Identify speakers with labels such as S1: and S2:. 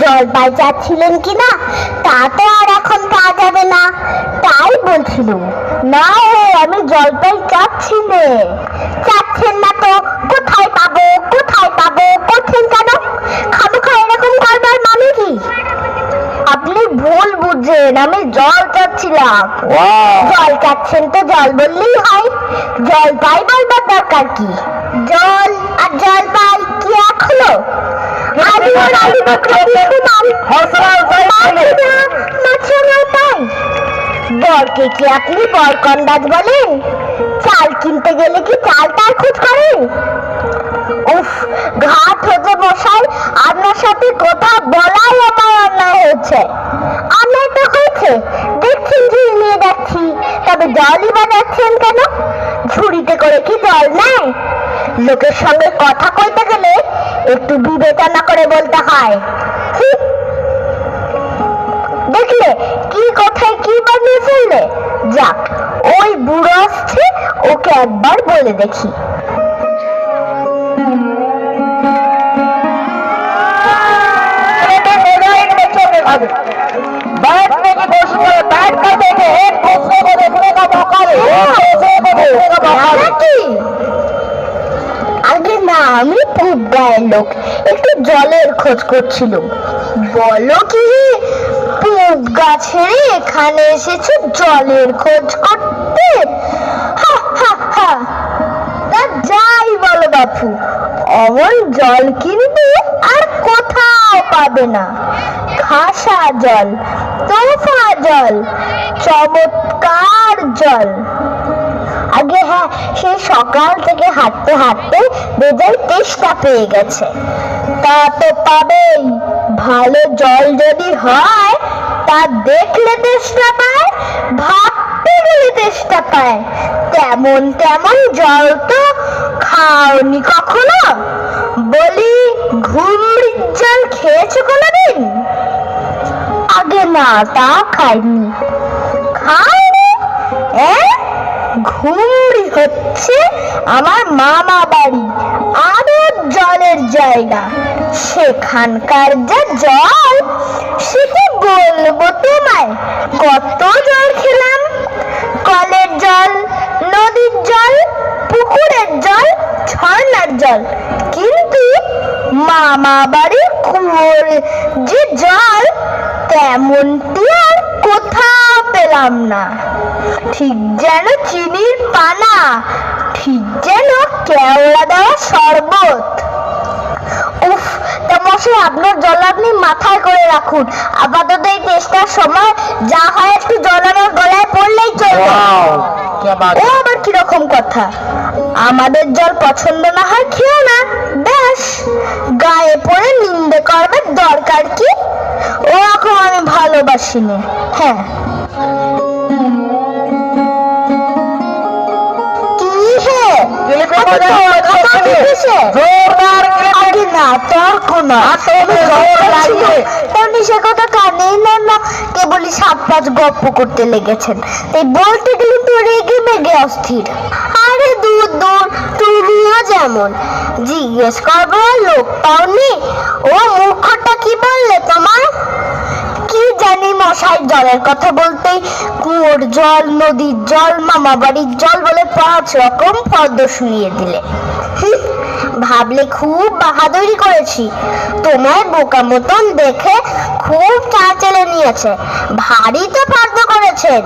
S1: জলপাই চাচ্ছিলেন কিনা তা তো আর এখন পাওয়া যাবে না, তাই বলছিল। না হে, আমি জলপাই চাচ্ছি না। চাচ্ছেন না তো কোথায় পাবো কোথায় পাবো করছেন কেন? খামোখা এরকম করবার মানে কি? আপনি ভুল বুঝছেন, আমি জল চাচ্ছিলাম। জল চাচ্ছেন তো জল বললেই হয়, জলপাই বলবার দরকার কি? জল আর জলপাই কি এক হলো? বরকে কি আপনি বরকন্দাজ বলেন? চাল কিনতে গেলে কি চাল তার খোঁজ করেন? উফ, ঘাট হতে মশাই, আপনার সাথে কথা বলাই আমার অন্যায় হচ্ছে। অন্যায় তো হয়েছে, দেখছেন ঝুড়ি নিয়ে যাচ্ছি, তবে জলই বা যাচ্ছেন কেন? ঝুড়িতে করে কি জল নেয়? লোকের সঙ্গে কথা কইতে গেলে একটু বিবেচনা করে বলতে হয়। দেখলে কি কথায় কি বানিয়ে ফেললে। যাক, ওই বুড়ো আসছে, ওকে একবার বলে দেখি। আগে না, আমি পূব গায়ের লোক, একটু জলের খোঁজ করছিলাম। বলো কি, পূব গাছের এখানে এসেছে জলের খোঁজ করতে? তা যাই বলো বাপু, অমন জল কিনবে আর কোথাও পাবে না। খাসা জল, তোফা জল, চমৎকার জল। আগে হ্যাঁ, সেই সকাল থেকে হাঁটতে হাঁটতে বেজায় তেষ্টা পেয়ে গেছে। তা তো পাবেই, ভালো জল যদি হয় তা দেখলে তেষ্টা পায়, ভাবতে গেলে তেষ্টা পায়। তেমন তেমন জল তো খাওনি কখনো? বলি, ঘুমড়ির জল খেয়েছো কোনোদিন? আগে না, তা খাইনি। খাওনি? ঘুমড়ি হচ্ছে আমার মামা বাড়ি, আরো জলের জায়গা। সেখানকার যা জল, সেটা বলবো তোমায়। কত জল খেলাম, কলের জল, নদীর জল, পুকুরের জল, ঝর্ণার জল, কিন্তু মামা বাড়ির কুয়োর যে জল, তেমনটি আর কোথাও পেলাম না। ঠিক যেন চিনির পানা, ঠিক যেন কেওড়া দেওয়া শরবত। উফ, তা মশাই, আপনার জল আপনি মাথায় করে রাখুন। আপাতত এই টেস্টার সময় যা হয় একটু জল আমার গলায় পড়লেই চলবে। ও আবার কিরকম কথা? আমাদের জল পছন্দ না হয় খেও না, বেশ। গায়ে পড়ে নিন্দে করবে দরকার কি? ওরকম আমি ভালোবাসি না। হ্যাঁ, কেবলই সাত পাঁচ গপ্প করতে লেগেছেন, তাই বলতে গেলে তো রেগে মেগে অস্থির। আরে দূর দূর, তুমিও যেমন। জিজ্ঞেস করবো লোক পাওনি? ও মূর্খটা কি বললে তোমার? কি জানি মশাই, জলের কথা বলতেই কুয়োর জল, নদীর জল, মামা বাড়ির জল বলে 5 রকম পদ্য শুনিয়ে দিলে। ভাবলে খুব বাহাদুরি করেছি। তোমায় বোকা মতন দেখে খুব চা চেলে নিয়েছে, ভারী তো পদ্য করেছেন।